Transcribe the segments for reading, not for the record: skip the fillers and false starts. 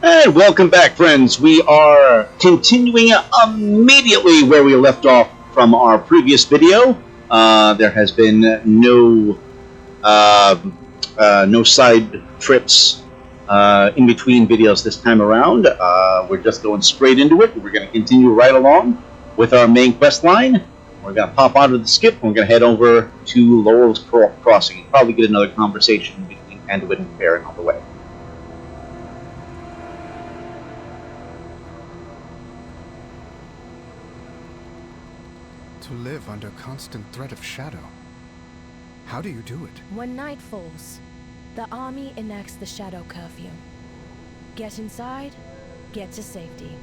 And welcome back, friends. We are continuing immediately where we left off from our previous video. There has been no side trips in between videos this time around. We're just going straight into it. We're going to continue right along with our main quest line. We're going to pop onto the skip, and we're going to head over to Lorel's Crossing and probably get another conversation between Anduin and Faerin on the way. To live under constant threat of shadow. How do you do it? When night falls, the army enacts the shadow curfew. Get inside, get to safety.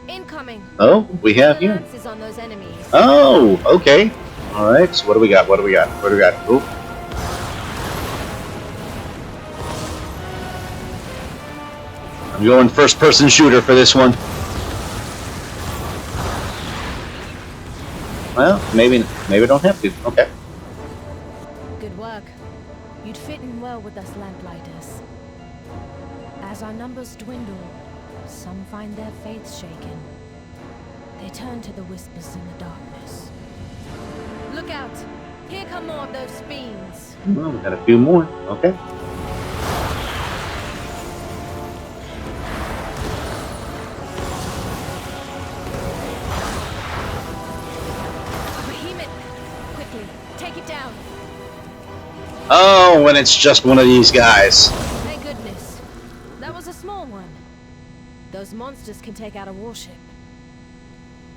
Incoming! Oh, we have you. Lances on those enemies. Oh, okay. Alright, so what do we got? What do we got? What do we got? Oh. I'm going first-person shooter for this one. Well, maybe I don't have to. Okay. Good work. You'd fit in well with us lamplighters. As our numbers dwindle, some find their faiths shaken. They turn to the whispers in the darkness. Look out! Here come more of those fiends. Well, we got a few more. Okay. Oh, when it's just one of these guys. Thank goodness. That was a small one. Those monsters can take out a warship.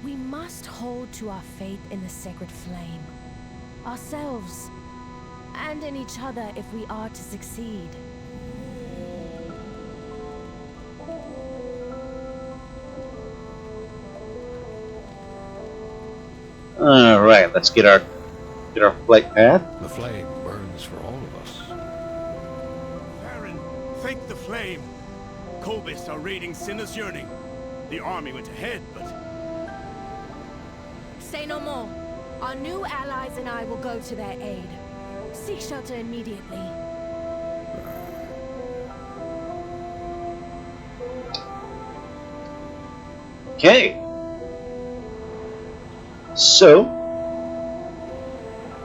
We must hold to our faith in the sacred flame. Ourselves. And in each other if we are to succeed. Alright, let's get our flight path. The flame burns for all of us. Faerin, thank the flame. Kobyss are raiding Sina's Yearning. The army went ahead, but... Say no more. Our new allies and I will go to their aid. Seek shelter immediately. Okay. So,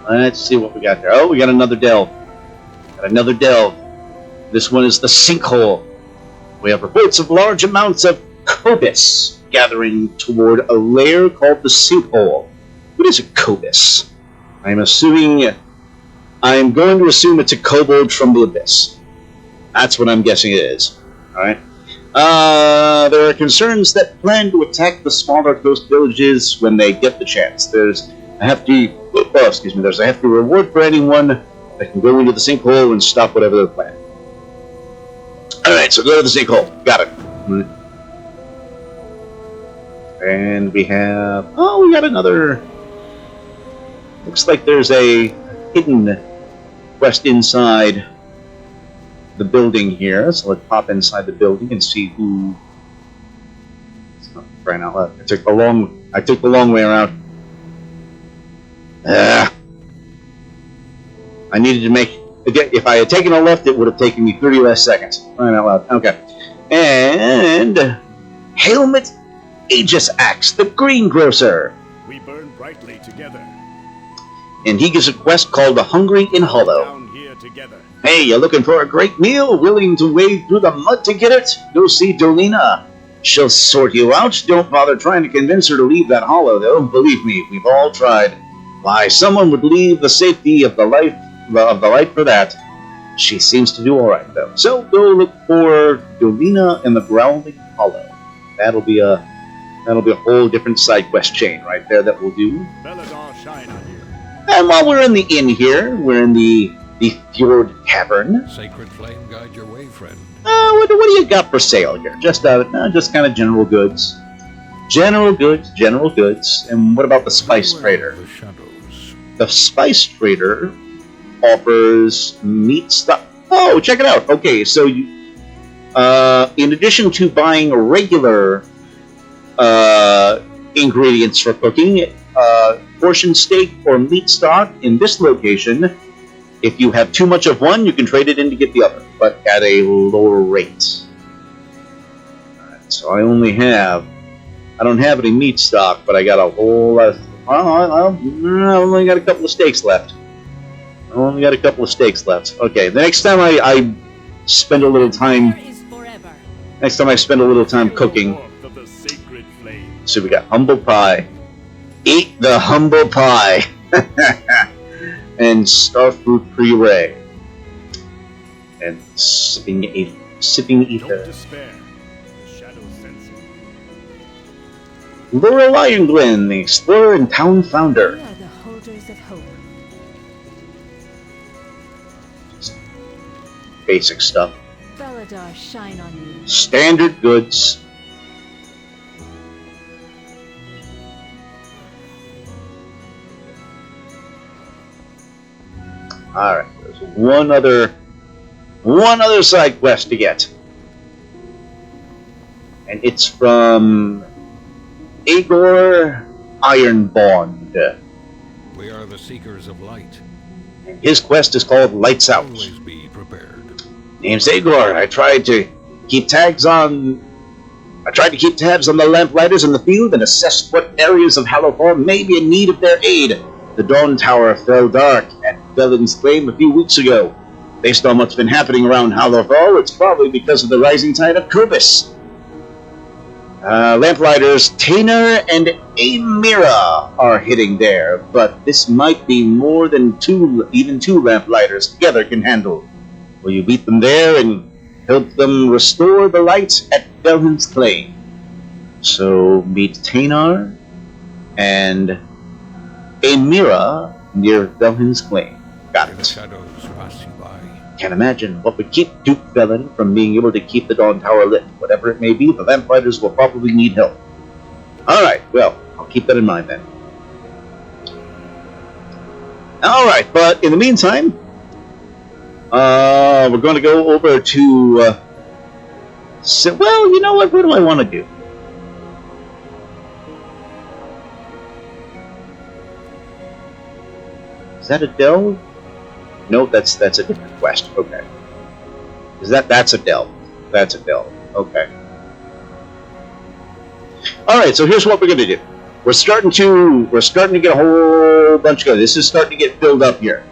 let's see what we got here. Oh, we got another delve. This one is the sinkhole. We have reports of large amounts of kobyss gathering toward a lair called the sinkhole. What is a kobyss? I'm going to assume it's a kobold from the abyss. That's what I'm guessing it is. Alright. There are concerns that plan to attack the smaller coast villages when they get the chance. There's a hefty reward for anyone that can go into the sinkhole and stop whatever they're planning. Alright, so go to the sinkhole. Got it. And we have... Oh, we got another... Looks like there's a hidden quest inside the building here. So let's pop inside the building and see who... It's not crying out loud. I took the long way around. I needed to make... If I had taken a left, it would have taken me 30 less seconds. Crying out loud. Okay. And... Helmet Aegis Axe, the greengrocer. We burn brightly together. And he gives a quest called The Hungry in Hollow. Down here together. Hey, you looking for a great meal? Willing to wade through the mud to get it? Go see Dolina. She'll sort you out. Don't bother trying to convince her to leave that hollow, though. Believe me, we've all tried. Why, someone would leave the safety of the light for that. She seems to do all right, though. So go look for Dolina in the Growling Hollow. That'll be a whole different side quest chain right there that we'll do. Belladar shine out here. And while we're in the inn here, we're in the Fjord Tavern. Sacred flame guide your way, friend. What do you got for sale here? Just kind of general goods. General goods. And what about the Spice Trader? The shadows. The Spice Trader offers meat stuff. Oh, check it out. Okay, so you, in addition to buying regular ingredients for cooking, portion steak or meat stock in this location If you have too much of one, you can trade it in to get the other, but at a lower rate. Alright, so I don't have any meat stock, but I got a whole lot of, I only got a couple of steaks left. Okay, the next time I spend a little time, cooking. So we got humble pie. Eat the humble pie. And starfruit puree. And sipping ether. Don't despair. The shadow senses. Lorel, the explorer and town founder. We are the holders of hope. Basic stuff. Belladar shine on you. Standard goods. Alright, there's one other side quest to get. And it's from Agor Ironbond. We are the seekers of light. And his quest is called Lights Out. Always be prepared. Name's Agor. I tried to keep tabs on the lamplighters in the field and assessed what areas of Hallowfall may be in need of their aid. The Dawn Tower fell dark at Felon's Claim a few weeks ago. Based on what's been happening around Hallowfall, it's probably because of the rising tide of kobyss. Lamplighters Tainer and Amira are hitting there, but this might be more than even two lamplighters together can handle. Will you beat them there and help them restore the light at Felon's Claim? So meet Tainer and Amira near Felon's Claim. Got The it. shadows pass you by. Can't imagine what would keep Duke Felon from being able to keep the Dawn Tower lit. Whatever it may be, the Lamplighters will probably need help. Alright, well, I'll keep that in mind then. Alright, but in the meantime, we're going to go over to... well, you know what do I want to do? Is that a delve? No, that's a different quest. Okay. That's a delve. That's a delve. Okay. Alright, so here's what we're gonna do. We're starting to get a whole bunch of this is starting to get filled up here.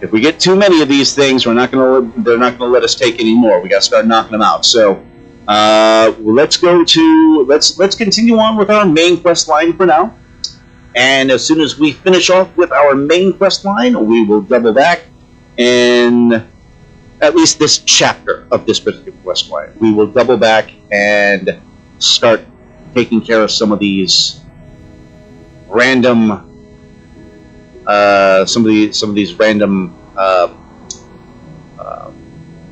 If we get too many of these things, they're not gonna let us take any more. We gotta start knocking them out. So let's continue on with our main quest line for now. And as soon as we finish off with our main quest line, we will double back and at least this chapter of this particular quest line. We will double back and start taking care of some of these random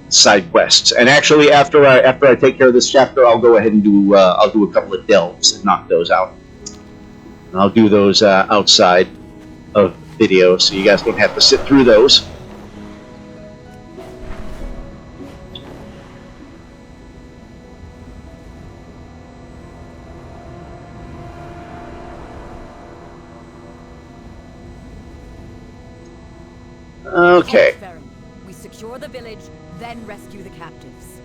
side quests. And actually, after I take care of this chapter, I'll go ahead and do a couple of delves and knock those out. And I'll do those outside of video, so you guys don't have to sit through those. Okay. Faerin, we secure the village, then rescue the captives.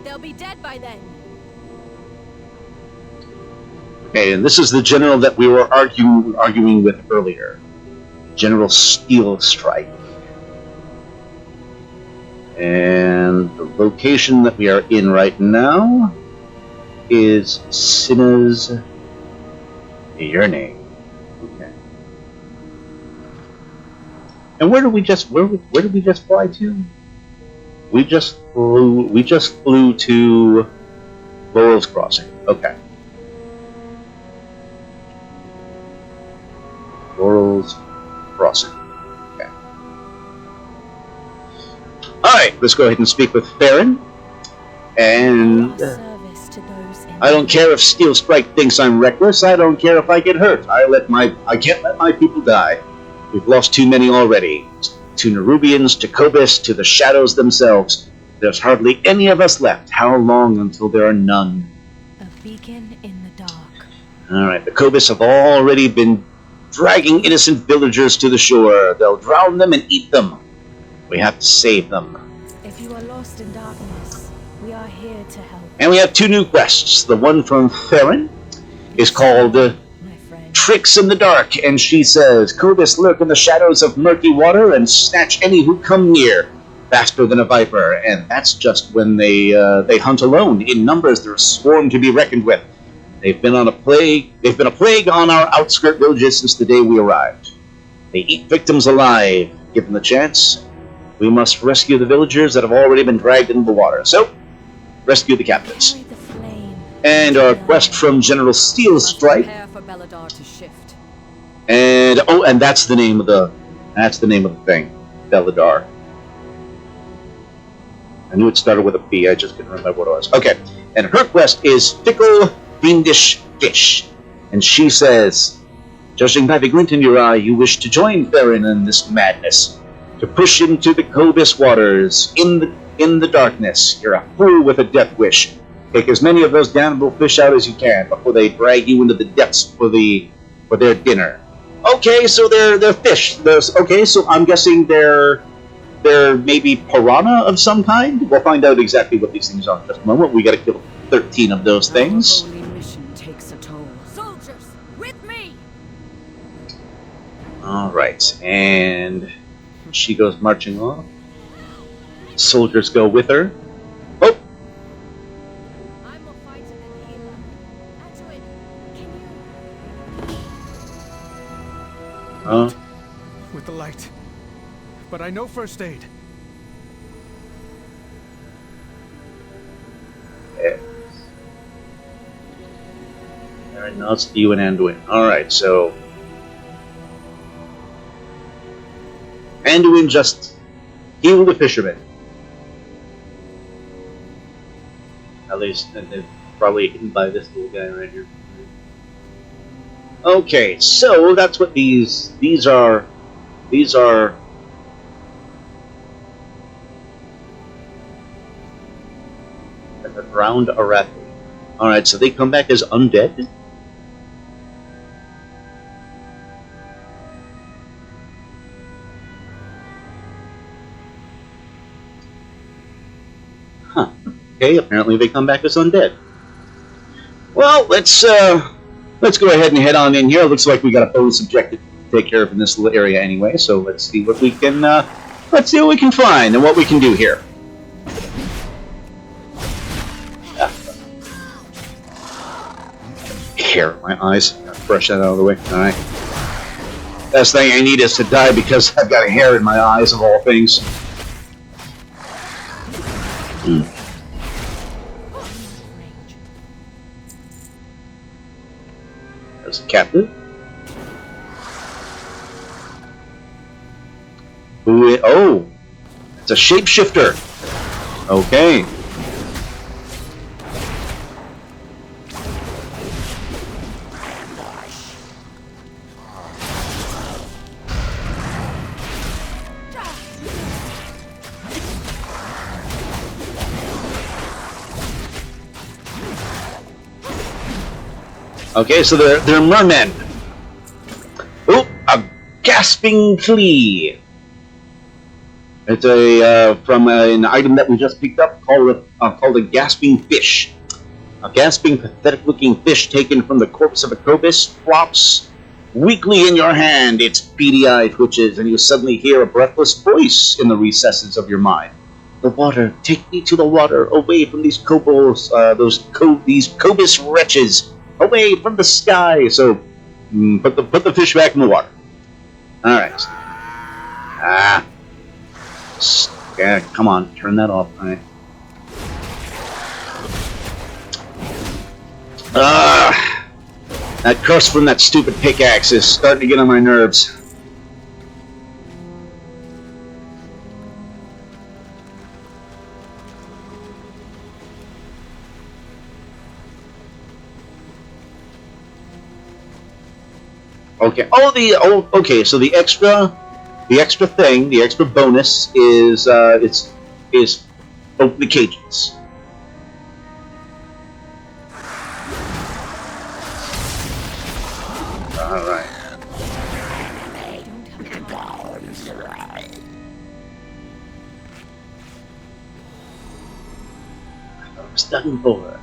They'll be dead by then. Okay, and this is the general that we were arguing with earlier. General Steel Strike. And the location that we are in right now is Sina's Yearning. Okay. And where did we just fly to? We just flew to Lorel's Crossing. Okay. Lorel's Crossing. Okay. Alright, let's go ahead and speak with Faerin. And Service to those in I don't care if Steel Strike thinks I'm reckless. I don't care if I get hurt. I can't let my people die. We've lost too many already. To Nerubians, to kobyss, to the shadows themselves. There's hardly any of us left. How long until there are none? a beacon in the dark. Alright, the kobyss have already been dragging innocent villagers to the shore. They'll drown them and eat them. We have to save them. If you are lost in darkness, we are here to help. And we have 2 new quests. The one from Faerin is called My friend. Tricks in the Dark, and she says, kobyss lurk in the shadows of murky water and snatch any who come near, faster than a viper. And that's just when they hunt alone. In numbers, they're a swarm to be reckoned with. They've been a plague on our outskirt villages since the day we arrived. They eat victims alive. Given the chance, we must rescue the villagers that have already been dragged into the water. So, rescue the captives. Carry the flame. And our quest from General Steel Strike. Prepare for Belladar to shift. And and that's the name of the thing, Belladar. I knew it started with a B. I just couldn't remember what it was. Okay, and her quest is Fickle Fiendish Fish, and she says, judging by the glint in your eye, you wish to join Faerin in this madness, to push into the kobyss waters in the darkness. You're a fool with a death wish. Take as many of those damnable fish out as you can before they drag you into the depths for their dinner. Okay, so they're fish. Okay, so I'm guessing they're maybe piranha of some kind. We'll find out exactly what these things are in just a moment. We got to kill 13 of those things. Our holy mission takes a toll. Soldiers, with me! All right, and she goes marching off. Soldiers go with her. Oh, I'm more fighter than healer. Anduin, can you... With the light. But I know first aid. yeah. Alright, now it's you and Anduin. Alright, so Anduin just healed the fisherman. At least they're probably hidden by this little guy right here. Okay, so that's what these are. These are around Arathi. Alright, so they come back as undead? Huh. Okay, apparently they come back as undead. Well, let's go ahead and head on in here. Looks like we got a bonus objective to take care of in this little area anyway, so let's see what we can find and what we can do here. Hair in my eyes. Gotta brush that out of the way. Alright. Best thing I need is to die because I've got a hair in my eyes of all things. There's a captive. Oh! It's a shapeshifter! Okay. Okay, so they're mermen. Oh, a gasping flea. It's from an item that we just picked up called a gasping fish. A gasping, pathetic-looking fish taken from the corpse of a kobyss flops weakly in your hand. Its beady eye twitches, and you suddenly hear a breathless voice in the recesses of your mind. The water, take me to the water, away from these kobolds, these kobyss wretches. Away from the sky. So, put the fish back in the water. All right. Yeah, come on, turn that off. All right. That curse from that stupid pickaxe is starting to get on my nerves. Okay. Okay. So the extra bonus is open the cages. All right. Stunned for.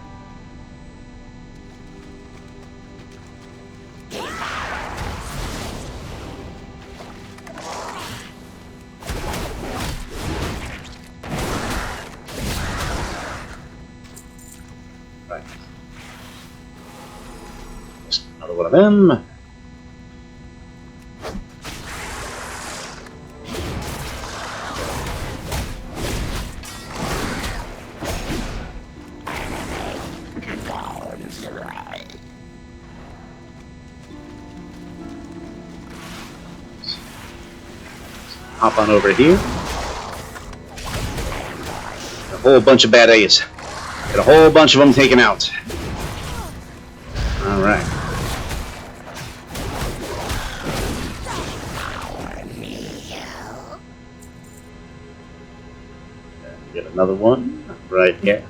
Right. Just another one of them. Hop on over here. A whole bunch of bad A's. Get a whole bunch of them taken out. Alright. Get another one right here.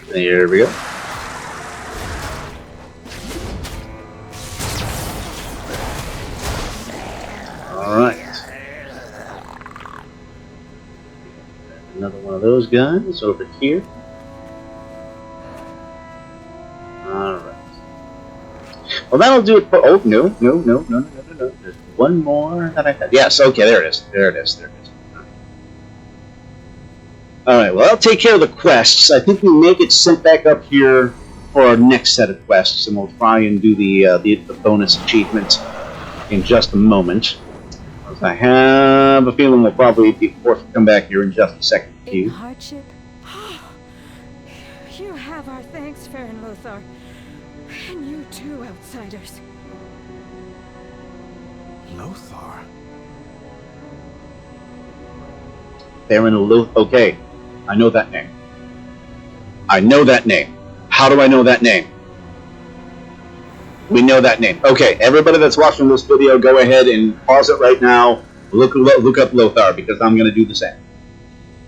There we go. Alright. Another one of those guys over here. Alright. Well, that'll do it for... Oh, no. There's one more that I had. Yes, okay, there it is. Alright, well, I'll take care of the quests. I think we may get sent back up here for our next set of quests, and we'll try and do the bonus achievement in just a moment. I have a feeling we'll probably be forced to come back here in just a second. In hardship? You have our thanks, Faerin Lothar. And you too, outsiders. Lothar? Faerin Lothar. Okay. I know that name. How do I know that name? We know that name. Okay, everybody that's watching this video, go ahead and pause it right now. Look up Lothar, because I'm going to do the same.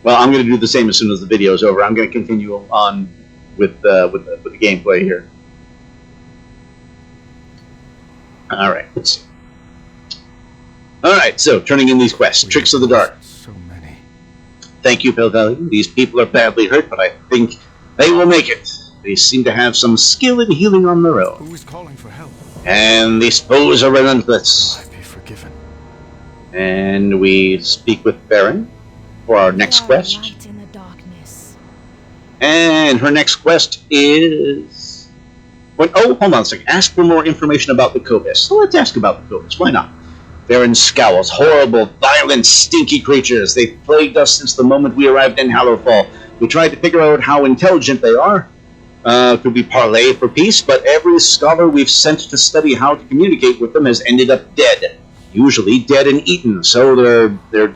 Well, I'm going to do the same as soon as the video is over. I'm going to continue on with the gameplay here. All right, let's see. All right, so turning in these quests, Tricks of the Dark. So many. Thank you, Pilveli. These people are badly hurt, but I think they will make it. They seem to have some skill in healing on their own. Who is calling for help? And these foes are relentless. I be forgiven. And we speak with Faerin for our next quest. Light in the darkness. And her next quest is... Oh, hold on a second. Ask for more information about the kobyss. So let's ask about the kobyss. Why not? Faerin scowls. Horrible, violent, stinky creatures. They've plagued us since the moment we arrived in Hallowfall. We tried to figure out how intelligent they are. Could we parley for peace? But every scholar we've sent to study how to communicate with them has ended up dead. Usually dead and eaten. So they're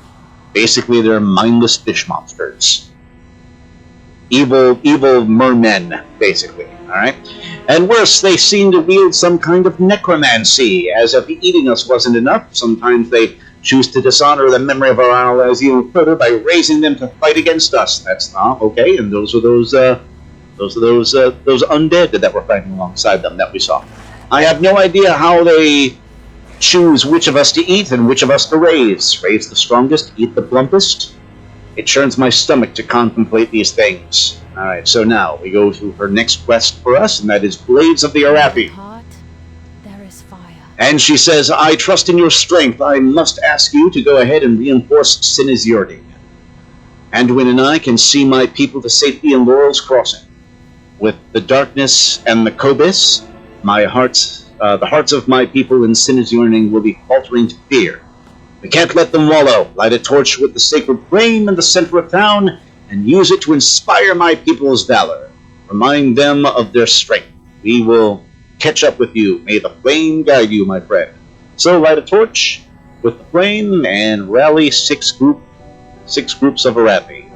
basically mindless fish monsters. Evil mermen, basically. Alright? And worse, they seem to wield some kind of necromancy, as if eating us wasn't enough. Sometimes they choose to dishonor the memory of our allies even further by raising them to fight against us. That's okay, and those are those undead that were fighting alongside them that we saw. I have no idea how they choose which of us to eat and which of us to raise. Raise the strongest, eat the plumpest. It churns my stomach to contemplate these things. Alright, so now we go to her next quest for us, and that is Blades of the Arathi. Heart, there is fire. And she says, I trust in your strength. I must ask you to go ahead and reinforce Sina's Yearning. Anduin and I can see my people to safety in Lorel's Crossing. With the darkness and the kobyss, the hearts of my people in Sina's Yearning will be faltering to fear. We can't let them wallow. Light a torch with the sacred flame in the center of town, and use it to inspire my people's valor. Remind them of their strength. We will catch up with you. May the flame guide you, my friend. So light a torch with the flame and rally six groups of Arathi.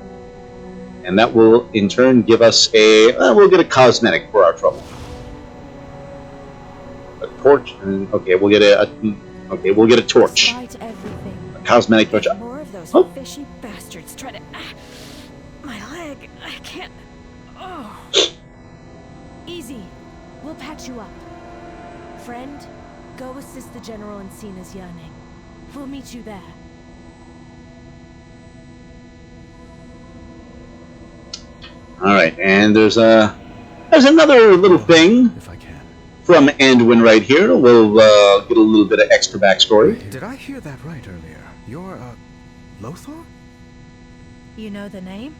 And that will, in turn, give us we'll get a cosmetic for our trouble. A torch, okay, we'll get a torch. Despite everything, A cosmetic torch. More of those fishy bastards try to... my leg, I can't... Oh. easy. We'll patch you up. Friend, Go assist the general in Sina's Yearning. We'll meet you there. Alright, and there's another little thing If I can. from Anduin right here. We'll get a little bit of extra backstory. Did I hear that right earlier? You're, Lothar? You know the name?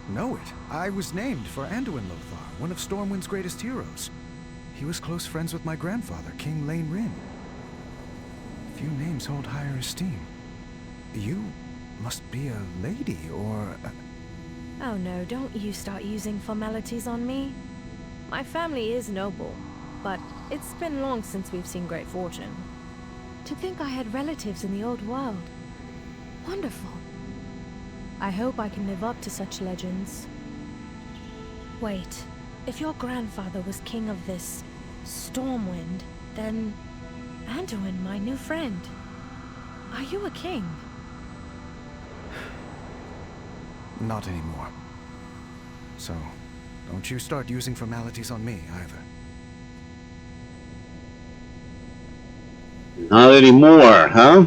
Know it. I was named for Anduin Lothar, one of Stormwind's greatest heroes. He was close friends with my grandfather, King Lane Rin. Few names hold higher esteem. You must be a lady, or... Oh no, don't you start using formalities on me. My family is noble, but it's been long since we've seen great fortune. To think I had relatives in the old world. Wonderful. I hope I can live up to such legends. Wait, if your grandfather was king of this Stormwind, then Anduin, my new friend. Are you a king? Not anymore. So, don't you start using formalities on me, either. Not anymore, huh?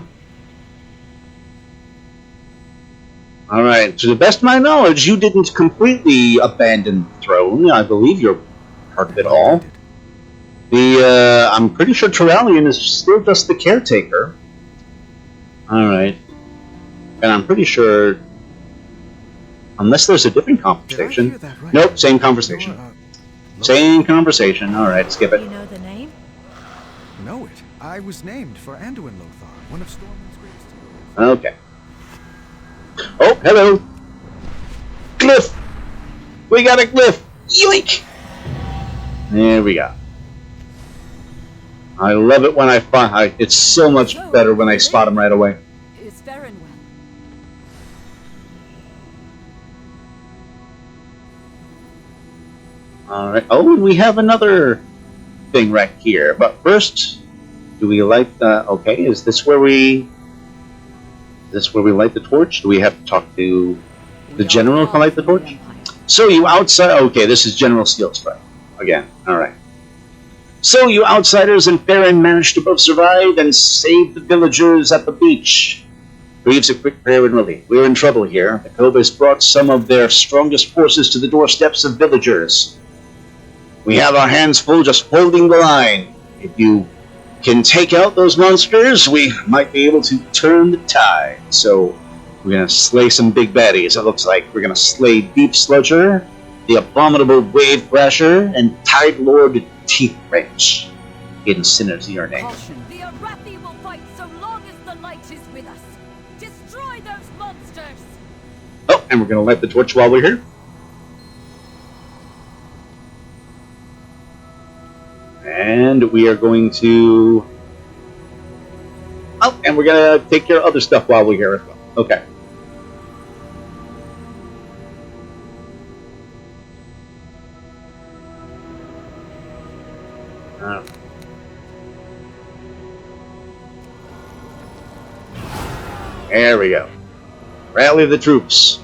Alright, to the best of my knowledge, you didn't completely abandon the throne. I believe you're part of it all. I'm pretty sure Turalian is still just the caretaker. Alright. And I'm pretty sure... Unless there's a different conversation. Did I hear that right? Nope, same conversation. Same conversation. Alright, skip it. You know the name? Know it. I was named for Anduin Lothar, one of Stormwind's greatest heroes. Okay. Oh, hello. Glyph! We got a glyph! Yoink! There we go. I love it when I find... It's so much better when I spot him right away. Is Faerin well? Alright. Oh, and we have another thing right here. But first, do we light the... Okay, is this where we... Is this where we light the torch? Do we have to talk to the general to light the torch? So you outside... Okay, this is General Steelstrike. Again. Alright. So you outsiders and Faerin managed to both survive and save the villagers at the beach. Breathes a quick prayer in relief. We're in trouble here. The kobyss brought some of their strongest forces to the doorsteps of villagers. We have our hands full just holding the line. If you can take out those monsters, we might be able to turn the tide. So we're going to slay some big baddies, it looks like. We're going to slay Deep Sludger, the Abominable Wave Crasher, and Tide Lord Teeth Wrench in Sina's Yearning. Caution. The Arathi will fight so long as the light is with us. Destroy those monsters! Oh, and we're going to light the torch while we're here. And we are going to... Oh, and we're going to take care of other stuff while we're here as well. Okay. There we go. Rally the troops.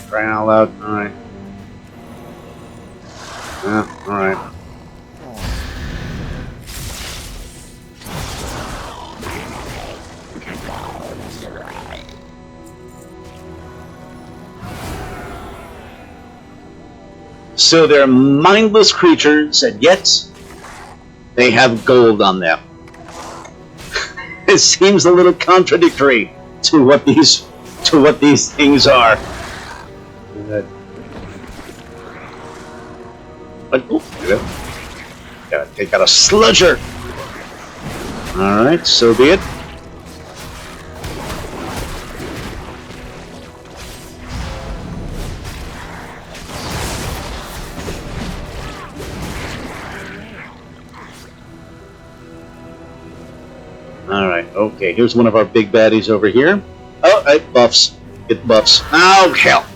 Crying out loud. Alright. Yeah, alright. So they're mindless creatures, and yet they have gold on them. It seems a little contradictory to what these things are. But gotta take out a sludger. All right, so be it. Alright, okay, here's one of our big baddies over here. Oh, hey, buffs. Get buffs. Oh, hell!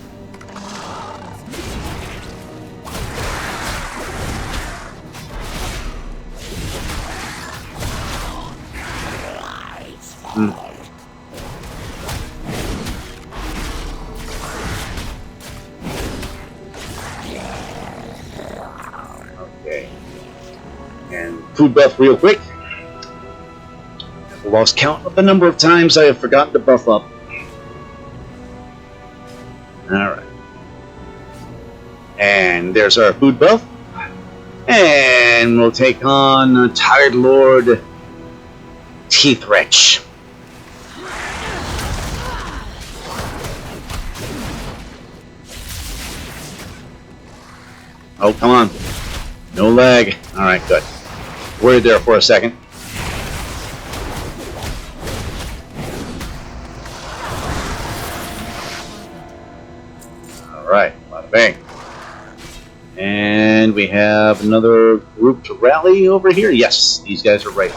Okay. And food buff real quick. I've lost count of the number of times I have forgotten to buff up. Alright. And there's our food buff. And we'll take on Tired Lord Teeth Wretch. Oh, come on. No lag. Alright, good. Worried there for a second. Alright, bada bang. And we have another group to rally over here. Yes, these guys are right.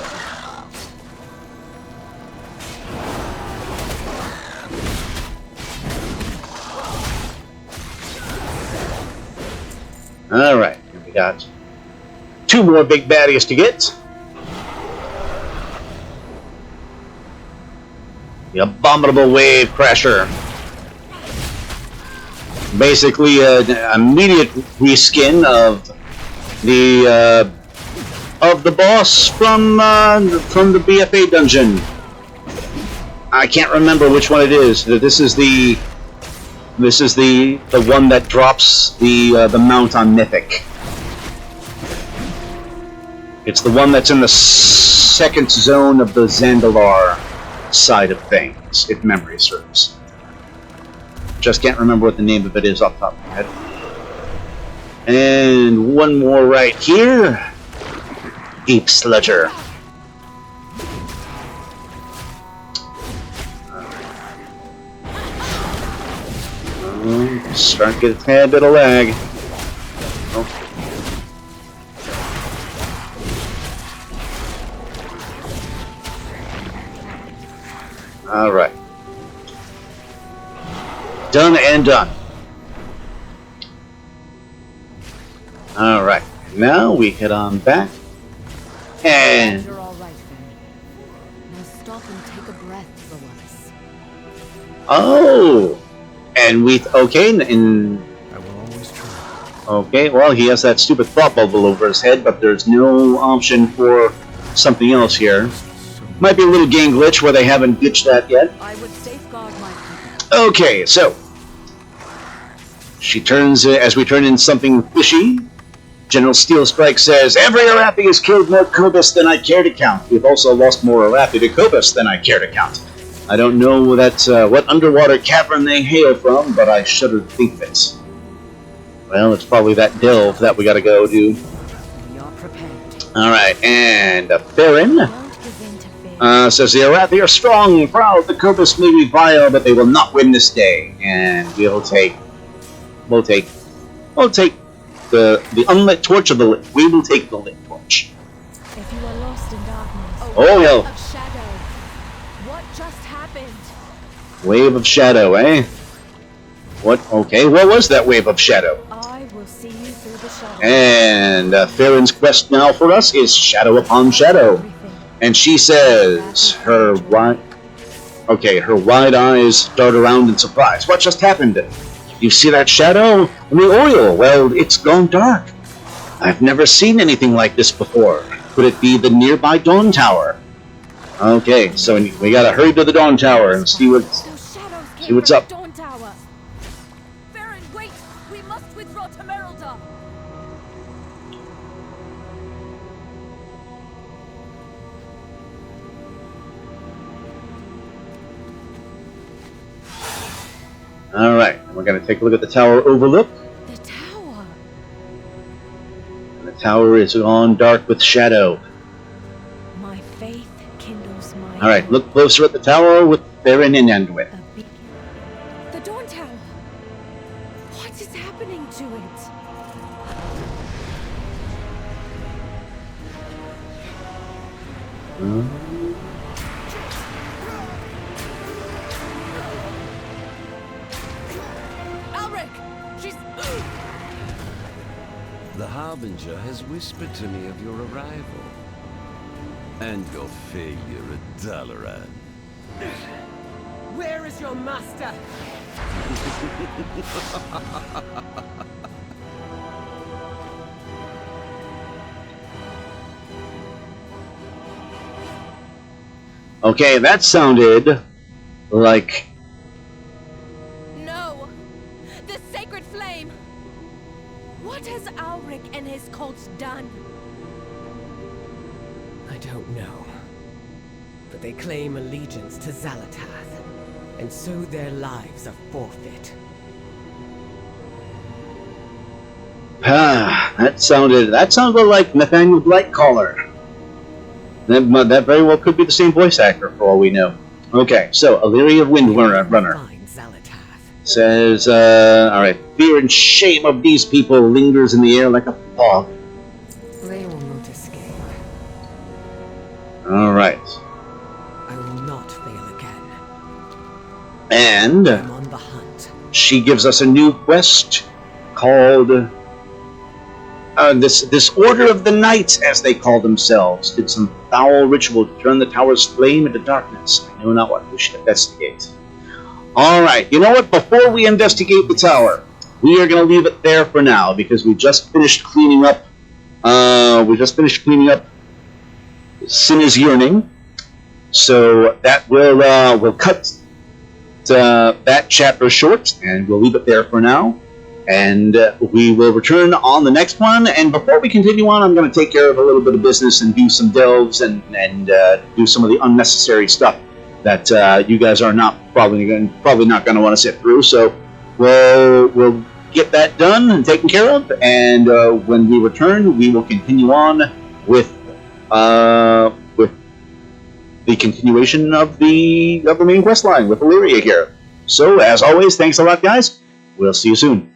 Alright, we got 2 more big baddies to get. The Abominable Wave Crasher. Basically, an immediate reskin of the boss from the BFA dungeon. I can't remember which one it is. This is the one that drops the mount on Mythic. It's the one that's in the second zone of the Zandalar side of things, if memory serves. Just can't remember what the name of it is off the top of my head. And one more right here. Deep Sludger. Starting to get a tad bit of lag. Oh. Alright. Done and done. Alright. Now we head on back. And You're all right, Faerin. Now stop and take a breath for once. oh, and we okay. And I will always try. okay, well, he has that stupid thought bubble over his head, but there's no option for something else here. Might be a little game glitch where they haven't ditched that yet. I would safeguard my people. Okay, so she turns as we turn in something fishy. General Steel Strike says, "Every Arathi has killed more kobyss than I care to count. We've also lost more Arathi to kobyss than I care to count. I don't know what underwater cavern they hail from, but I shudder to think of it." Well, it's probably that delve that we gotta go do. We are prepared. Alright, and Faerin Don't give in to fear. says, "The Arathi are strong and proud. The kobyss may be vile, but they will not win this day." And we'll take the unlit torch of the lit. We will take the lit torch. If you are lost in darkness, Oh, hell. of shadow, what just happened? Wave of shadow, eh? What? Okay, what was that wave of shadow? I will see you through the shadow. And Faerin's quest now for us is shadow upon shadow. Everything. And she says her wide eyes dart around in surprise. What just happened? You see that shadow? In the oil. Well, it's gone dark. I've never seen anything like this before. Could it be the nearby Dawn Tower? Okay, so we gotta hurry to the Dawn Tower and see what's... Those shadows came See what's from up. the Dawn Tower. Faerin, wait! We must withdraw to Merelda. Alright, we're gonna take a look at the tower overlook. The tower. And the tower is gone dark with shadow. My faith kindles my Alright, hope. look closer at the tower with Faerin and Anduin. A beacon. The Dawn Tower. What is happening to it? Harbinger has whispered to me of your arrival. And your failure at Dalaran. Where is your master? Okay, that sounded like... No! The sacred flame! What has Alric and his cults done? I don't know. But they claim allegiance to Xalatath, and so their lives are forfeit. that sounded like Nathaniel Blightcaller. That very well could be the same voice actor, for all we know. Okay, so Illyria Windrunner Find Xalatath. says, alright, fear and shame of these people lingers in the air like a fog. They will not escape. Alright. I will not fail again. And I'm on the hunt. she gives us a new quest called this Order of the Night, as they call themselves, did some foul ritual to turn the tower's flame into darkness. I know not what we should investigate. Alright, you know what? Before we investigate the tower, we are going to leave it there for now, because we just finished cleaning up Sina's Yearning. So that will cut that chapter short, and we'll leave it there for now. And we will return on the next one. And before we continue on, I'm going to take care of a little bit of business and do some delves and do some of the unnecessary stuff that you guys are probably not going to want to sit through. So we'll get that done and taken care of. And when we return, we will continue on with the continuation of the main quest line with Illyria here. So as always, thanks a lot, guys. We'll see you soon.